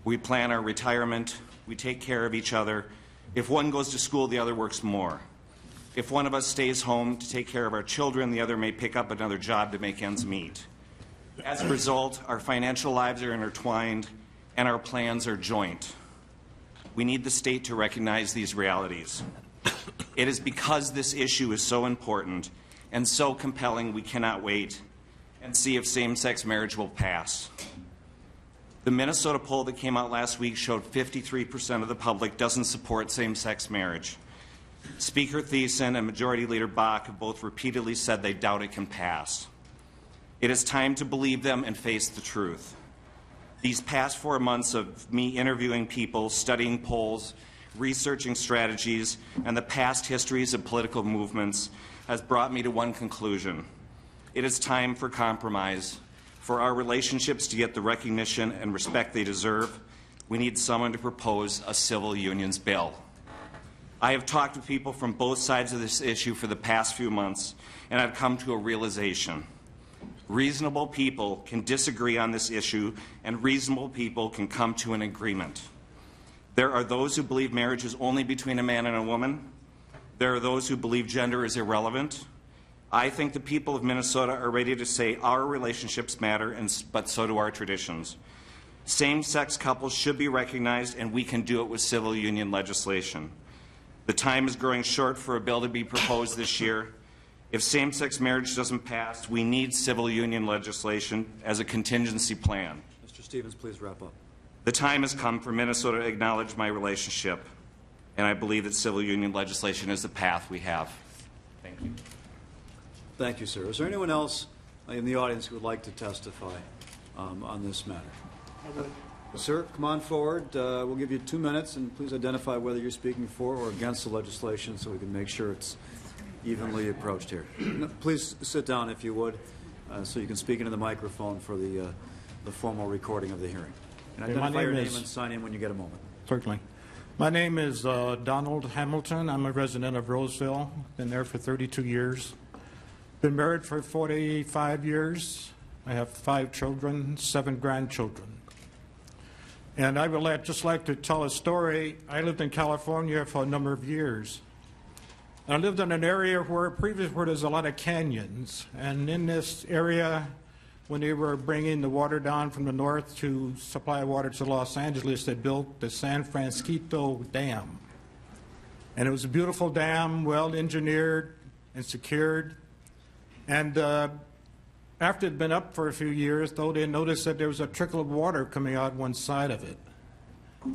We plan our retirement, we take care of each other. If one goes to school, the other works more. If one of us stays home to take care of our children, the other may pick up another job to make ends meet. As a result, our financial lives are intertwined and our plans are joint. We need the state to recognize these realities. It is because this issue is so important and so compelling we cannot wait and see if same-sex marriage will pass. The Minnesota poll that came out last week showed 53% of the public doesn't support same-sex marriage. Speaker Thiessen and Majority Leader Bach have both repeatedly said they doubt it can pass. It is time to believe them and face the truth. These past 4 months of me interviewing people, studying polls, researching strategies, and the past histories of political movements has brought me to one conclusion. It is time for compromise. For our relationships to get the recognition and respect they deserve, we need someone to propose a civil unions bill. I have talked with people from both sides of this issue for the past few months, and I've come to a realization. Reasonable people can disagree on this issue, and reasonable people can come to an agreement. There are those who believe marriage is only between a man and a woman. There are those who believe gender is irrelevant. I think the people of Minnesota are ready to say our relationships matter, but so do our traditions. Same-sex couples should be recognized, and we can do it with civil union legislation. The time is growing short for a bill to be proposed this year. If same-sex marriage doesn't pass, we need civil union legislation as a contingency plan. Mr. Stevens, please wrap up. The time has come for Minnesota to acknowledge my relationship, and I believe that civil union legislation is the path we have. Thank you. Thank you, sir. Is there anyone else in the audience who would like to testify on this matter? Sir, come on forward. We'll give you 2 minutes, and please identify whether you're speaking for or against the legislation so we can make sure it's evenly approached here. Please sit down, if you would, so you can speak into the microphone for the formal recording of the hearing. And identify your name and sign in when you get a moment. Certainly. My name is Donald Hamilton. I'm a resident of Roseville. Been there for 32 years. Been married for 45 years. I have 5 children, 7 grandchildren. And I would just like to tell a story. I lived in California for a number of years. I lived in an area where there's a lot of canyons. And in this area, when they were bringing the water down from the north to supply water to Los Angeles, they built the San Francisco Dam. And it was a beautiful dam, well engineered and secured. And after it had been up for a few years, though, they noticed that there was a trickle of water coming out one side of it.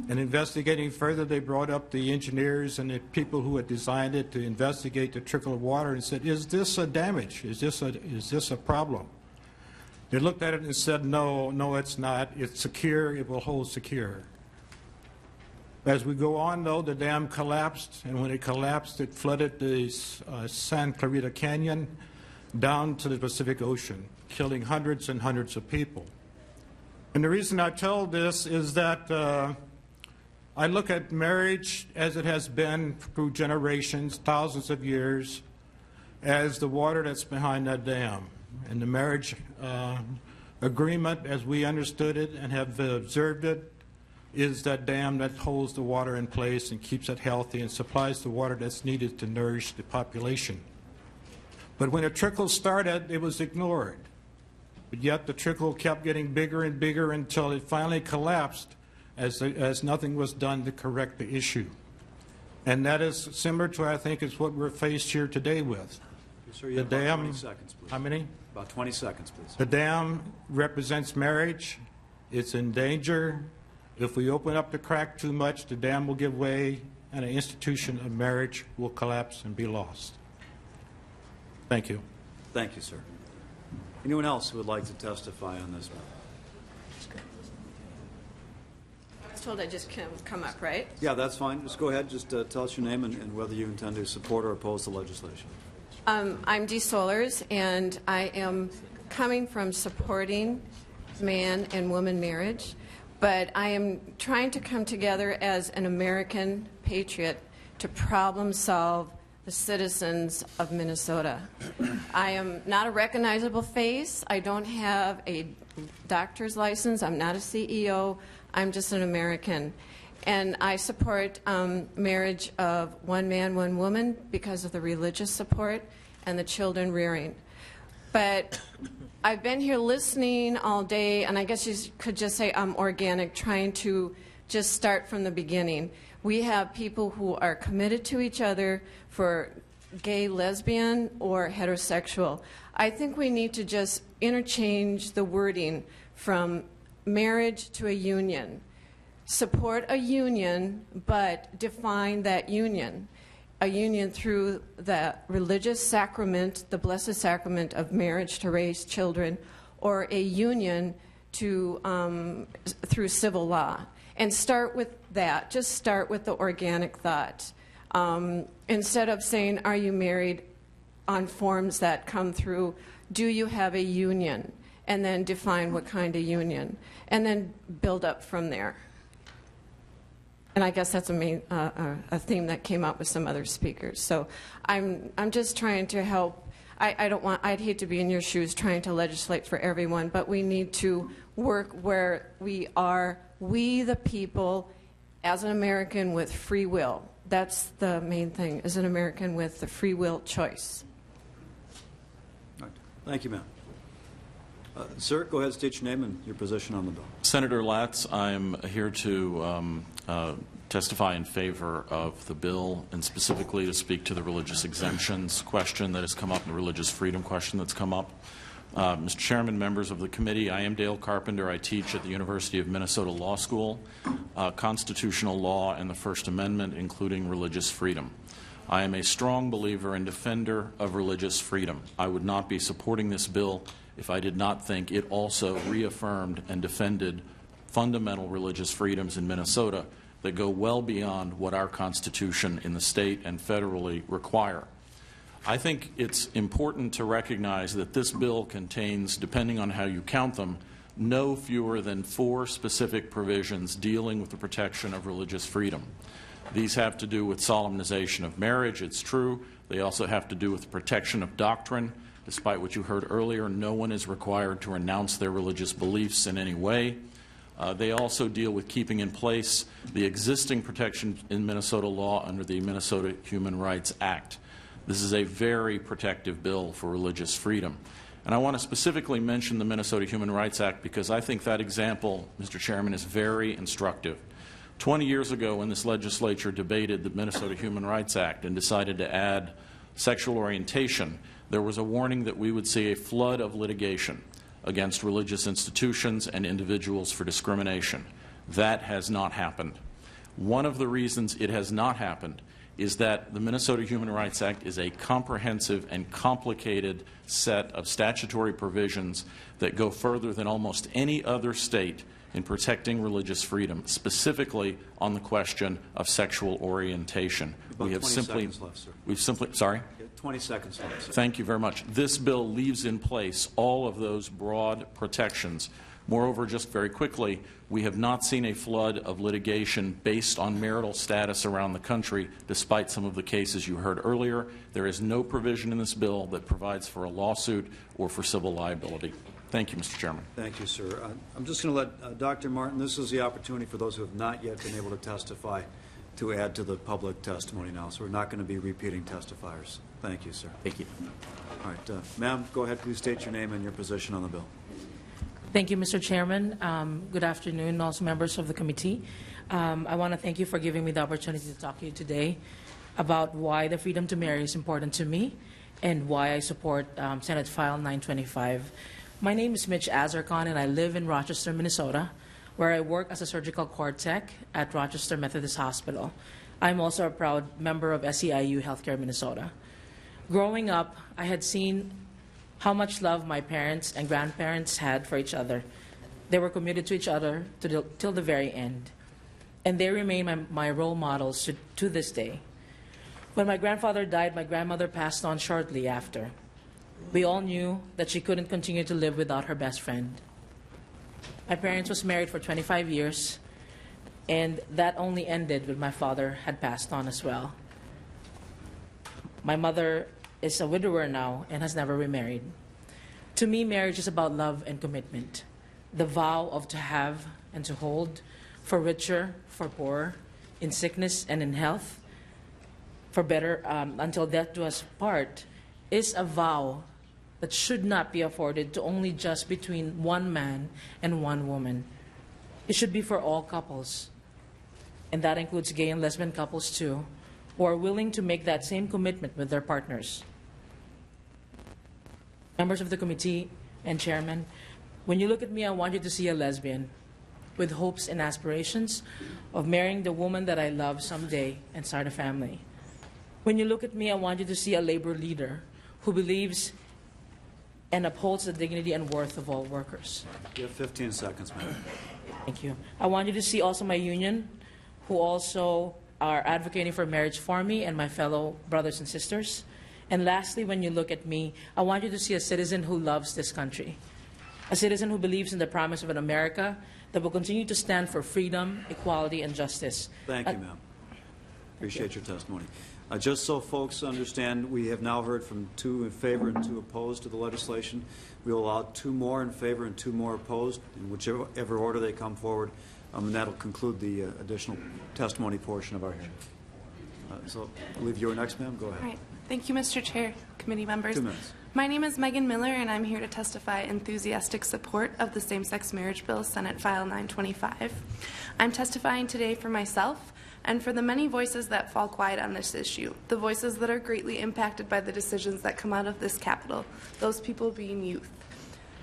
And investigating further, they brought up the engineers and the people who had designed it to investigate the trickle of water and said, is this a damage? Is this a problem? They looked at it and said, no, it's not. It's secure. It will hold secure. As we go on, though, the dam collapsed, and when it collapsed, it flooded the San Clarita Canyon down to the Pacific Ocean, killing hundreds and hundreds of people. And the reason I tell this is that I look at marriage as it has been through generations, thousands of years, as the water that's behind that dam. And the marriage agreement, as we understood it and have observed it, is that dam that holds the water in place and keeps it healthy and supplies the water that's needed to nourish the population. But when a trickle started, it was ignored. But yet the trickle kept getting bigger and bigger until it finally collapsed as nothing was done to correct the issue. And that is similar to, I think, is what we're faced here today with. Sir, you The have about dam, 20 seconds, please. how many? About 20 seconds, please. The dam represents marriage. It's in danger. If we open up the crack too much, the dam will give way, and the institution of marriage will collapse and be lost. Thank you. Thank you, sir. Anyone else who would like to testify on this bill? I was told I just come up, right? Yeah, that's fine. Just go ahead. Just tell us your name and whether you intend to support or oppose the legislation. I'm Dee Solers, and I am coming from supporting man and woman marriage, but I am trying to come together as an American patriot to problem solve the citizens of Minnesota. I am not a recognizable face. I don't have a doctor's license. I'm not a CEO. I'm just an American. And I support marriage of one man, one woman because of the religious support and the children rearing. But I've been here listening all day, and I guess you could just say I'm organic, trying to just start from the beginning. We have people who are committed to each other for gay, lesbian, or heterosexual. I think we need to just interchange the wording from marriage to a union. Support a union, but define that union. A union through the religious sacrament, the blessed sacrament of marriage to raise children, or a union to, through civil law. And start with that. Just start with the organic thought. Instead of saying, are you married, on forms that come through, do you have a union? And then define what kind of union. And then build up from there. And I guess that's a theme that came up with some other speakers. So I'm just trying to help. I'd hate to be in your shoes trying to legislate for everyone, but we need to work where we are, we the people, as an American with free will. That's the main thing, as an American with the free will choice. All right. Thank you, ma'am. Sir, go ahead, state your name and your position on the bill. Senator Latz, I'm here to testify in favor of the bill, and specifically to speak to the religious exemptions question that has come up and the religious freedom question that's come up. Mr. Chairman, members of the committee, I am Dale Carpenter. I teach at the University of Minnesota Law School, constitutional law and the First Amendment, including religious freedom. I am a strong believer and defender of religious freedom. I would not be supporting this bill if I did not think it also reaffirmed and defended fundamental religious freedoms in Minnesota that go well beyond what our Constitution in the state and federally require. I think it's important to recognize that this bill contains, depending on how you count them, no fewer than 4 specific provisions dealing with the protection of religious freedom. These have to do with solemnization of marriage, it's true. They also have to do with the protection of doctrine. Despite what you heard earlier, no one is required to renounce their religious beliefs in any way. They also deal with keeping in place the existing protections in Minnesota law under the Minnesota Human Rights Act. This is a very protective bill for religious freedom. And I want to specifically mention the Minnesota Human Rights Act because I think that example, Mr. Chairman, is very instructive. 20 years ago, when this legislature debated the Minnesota Human Rights Act and decided to add sexual orientation, there was a warning that we would see a flood of litigation against religious institutions and individuals for discrimination. That has not happened. One of the reasons it has not happened is that the Minnesota Human Rights Act is a comprehensive and complicated set of statutory provisions that go further than almost any other state in protecting religious freedom, specifically on the question of sexual orientation. About 20 seconds left, sir. We've simply, sorry? 20 seconds left, sir. Thank you very much. This bill leaves in place all of those broad protections. Moreover, just very quickly, we have not seen a flood of litigation based on marital status around the country, despite some of the cases you heard earlier. There is no provision in this bill that provides for a lawsuit or for civil liability. Thank you, Mr. Chairman. Thank you, sir. I'm just going to let Dr. Martin, this is the opportunity for those who have not yet been able to testify to add to the public testimony now. So we're not going to be repeating testifiers. Thank you, sir. Thank you. All right. Ma'am, go ahead. Please state your name and your position on the bill. Thank you, Mr. Chairman. Good afternoon, also members of the committee. I want to thank you for giving me the opportunity to talk to you today about why the freedom to marry is important to me and why I support Senate File 925. My name is Mitch Azarkan, and I live in Rochester, Minnesota, where I work as a surgical cord tech at Rochester Methodist Hospital. I'm also a proud member of SEIU Healthcare Minnesota. Growing up, I had seen how much love my parents and grandparents had for each other. They were committed to each other till the very end, and they remain my role models to this day. When my grandfather died, my grandmother passed on shortly after. We all knew that she couldn't continue to live without her best friend. My parents was married for 25 years, and that only ended when my father had passed on as well. My mother is a widower now and has never remarried. To me, marriage is about love and commitment, the vow of to have and to hold, for richer, for poorer, in sickness and in health, for better, until death do us part, is a vow that should not be afforded to only just between one man and one woman. It should be for all couples, and that includes gay and lesbian couples too, who are willing to make that same commitment with their partners. Members of the committee and chairman, when you look at me, I want you to see a lesbian with hopes and aspirations of marrying the woman that I love someday and start a family. When you look at me, I want you to see a labor leader who believes and upholds the dignity and worth of all workers. You have 15 seconds, ma'am. Thank you. I want you to see also my union, who also are advocating for marriage for me and my fellow brothers and sisters. And lastly, when you look at me, I want you to see a citizen who loves this country, a citizen who believes in the promise of an America that will continue to stand for freedom, equality, and justice. Thank you, ma'am. Appreciate your testimony. Just so folks understand, we have now heard from 2 in favor and 2 opposed to the legislation. We will allow 2 more in favor and 2 more opposed, in whichever order they come forward, and that will conclude the additional testimony portion of our hearing. So I believe you were next, ma'am. Go ahead. All right. Thank you, Mr. Chair, committee members. 2 minutes. My name is Megan Miller, and I'm here to testify enthusiastic support of the same-sex marriage bill, Senate File 925. I'm testifying today for myself and for the many voices that fall quiet on this issue, the voices that are greatly impacted by the decisions that come out of this Capitol, those people being youth.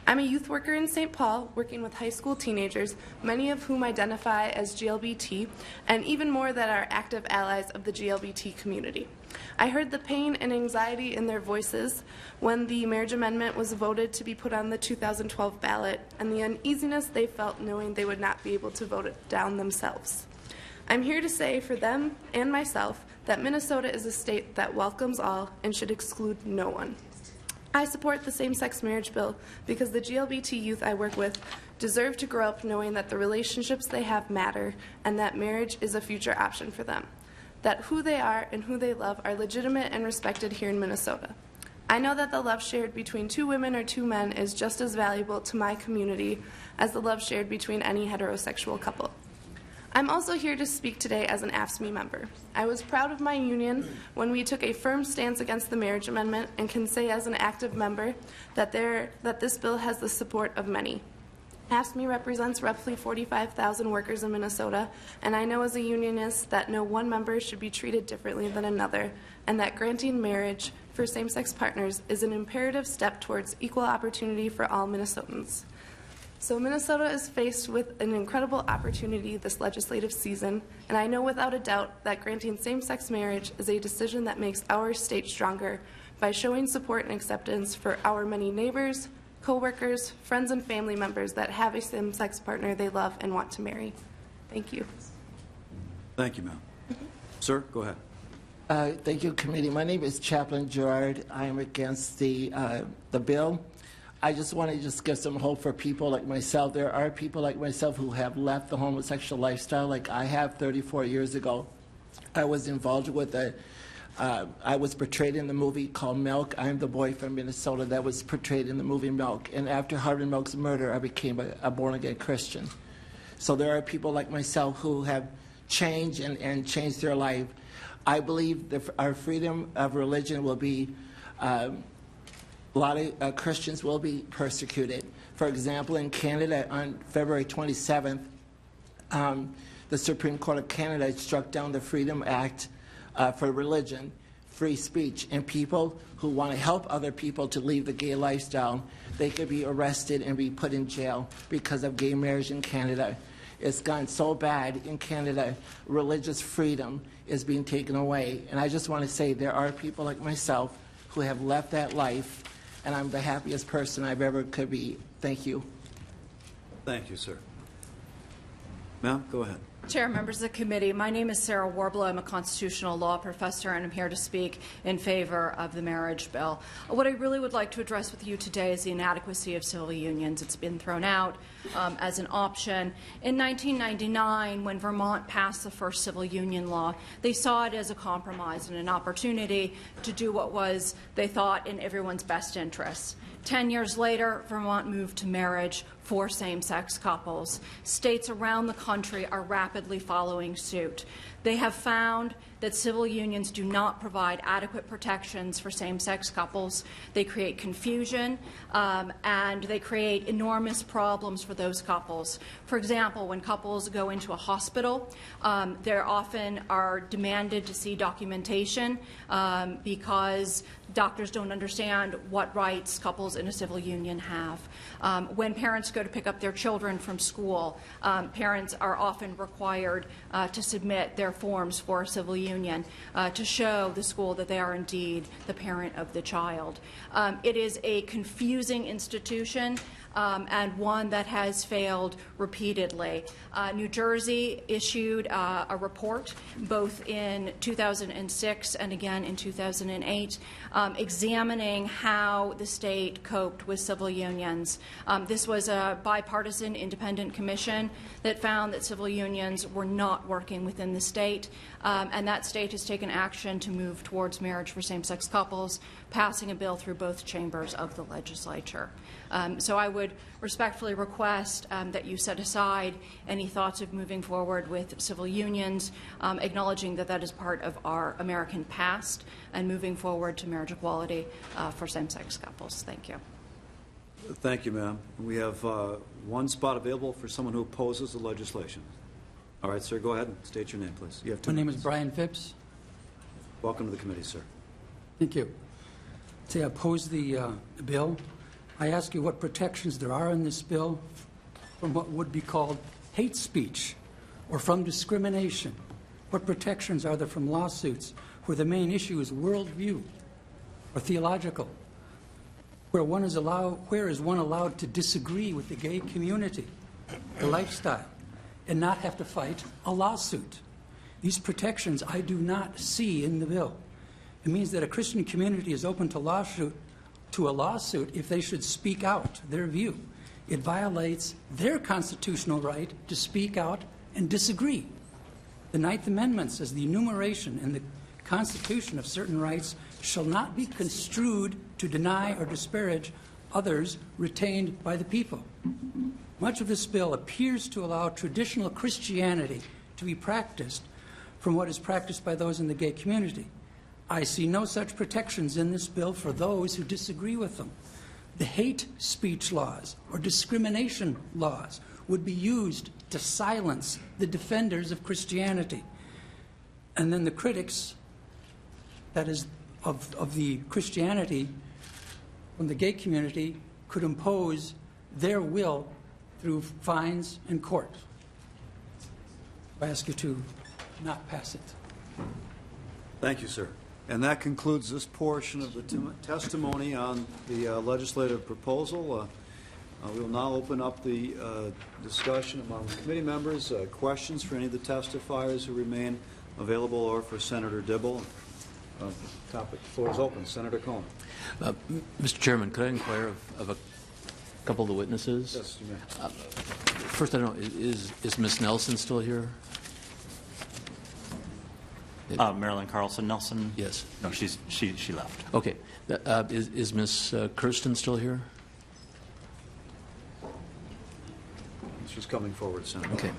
I'm a youth worker in St. Paul, working with high school teenagers, many of whom identify as GLBT, and even more that are active allies of the GLBT community. I heard the pain and anxiety in their voices when the marriage amendment was voted to be put on the 2012 ballot, and the uneasiness they felt knowing they would not be able to vote it down themselves. I'm here to say for them and myself that Minnesota is a state that welcomes all and should exclude no one. I support the same-sex marriage bill because the GLBT youth I work with deserve to grow up knowing that the relationships they have matter and that marriage is a future option for them, that who they are and who they love are legitimate and respected here in Minnesota. I know that the love shared between 2 women or 2 men is just as valuable to my community as the love shared between any heterosexual couple. I'm also here to speak today as an AFSCME member. I was proud of my union when we took a firm stance against the marriage amendment and can say as an active member that this bill has the support of many. AFSCME represents roughly 45,000 workers in Minnesota, and I know as a unionist that no one member should be treated differently than another, and that granting marriage for same-sex partners is an imperative step towards equal opportunity for all Minnesotans. So Minnesota is faced with an incredible opportunity this legislative season, and I know without a doubt that granting same-sex marriage is a decision that makes our state stronger by showing support and acceptance for our many neighbors, co-workers, friends, and family members that have a same-sex partner they love and want to marry. Thank you. Thank you, ma'am. Sir, go ahead. Thank you, committee. My name is Chaplain Gerard. I am against the bill. I just want to give some hope for people like myself. There are people like myself who have left the homosexual lifestyle like I have 34 years ago. I was involved with I was portrayed in the movie called Milk. I'm the boy from Minnesota that was portrayed in the movie Milk. And after Harvey Milk's murder, I became a born-again Christian. So there are people like myself who have changed and changed their life. I believe our freedom of religion will be a lot of Christians will be persecuted. For example, in Canada on February 27th, the Supreme Court of Canada struck down the Freedom Act for religion. free speech, and people who want to help other people to leave the gay lifestyle, they could be arrested and be put in jail because of gay marriage in Canada. It's gone so bad in Canada, religious freedom is being taken away. And I just want to say there are people like myself who have left that life, and I'm the happiest person I've ever could be. Thank you. Thank you, sir. Ma'am, go ahead. Chair, members of the committee, my name is Sarah Warbler. I'm a constitutional law professor, and I'm here to speak in favor of the marriage bill. What I really would like to address with you today is the inadequacy of civil unions. It's been thrown out as an option. In 1999, when Vermont passed the first civil union law, they saw it as a compromise and an opportunity to do what was, they thought, in everyone's best interests. 10 years later, Vermont moved to marriage for same-sex couples. States around the country are rapidly following suit. They have found that civil unions do not provide adequate protections for same-sex couples. They create confusion, and they create enormous problems for those couples. For example, when couples go into a hospital, they often are demanded to see documentation because doctors don't understand what rights couples in a civil union have. When parents go to pick up their children from school, parents are often required to submit their forms for a civil union to show the school that they are indeed the parent of the child. It is a confusing institution and one that has failed repeatedly. New Jersey issued a report both in 2006 and again in 2008 examining how the state coped with civil unions. This was a bipartisan independent commission that found that civil unions were not working within the state, and that state has taken action to move towards marriage for same-sex couples, passing a bill through both chambers of the legislature. So I would respectfully request that you set aside any thoughts of moving forward with civil unions, acknowledging that that is part of our American past, and moving forward to marriage equality for same-sex couples. Thank you. Thank you, ma'am. We have one spot available for someone who opposes the legislation. All right, sir, go ahead and state your name, please. You have 2 My name minutes. is Brian Phipps. Welcome to the committee, sir. Thank you. Say I oppose the bill. I ask you what protections there are in this bill from what would be called hate speech or from discrimination. What protections are there from lawsuits where the main issue is worldview or theological? Where is one allowed to disagree with the gay community, the lifestyle, and not have to fight a lawsuit? These protections I do not see in the bill. It means that a Christian community is open to a lawsuit if they should speak out their view. It violates their constitutional right to speak out and disagree. The Ninth Amendment says the enumeration in the Constitution of certain rights shall not be construed to deny or disparage others retained by the people. Much of this bill appears to allow traditional Christianity to be practiced from what is practiced by those in the gay community. I see no such protections in this bill for those who disagree with them. The hate speech laws or discrimination laws would be used to silence the defenders of Christianity. And then the critics, that is, of the Christianity from the gay community could impose their will through fines and court. I ask you to not pass it. Thank you, sir. And that concludes this portion of the testimony on the legislative proposal. We will now open up the discussion among committee members. Questions for any of the testifiers who remain available, or for Senator Dibble. The floor is open. Senator Cohen. Mr. Chairman, could I inquire of a couple of the witnesses? Yes, you may. First, I don't know, is Ms. Nelson still here? Marilyn Carlson Nelson? Yes. No, she left. Okay. Is Ms. Kirsten still here? She's coming forward, Senator. Okay.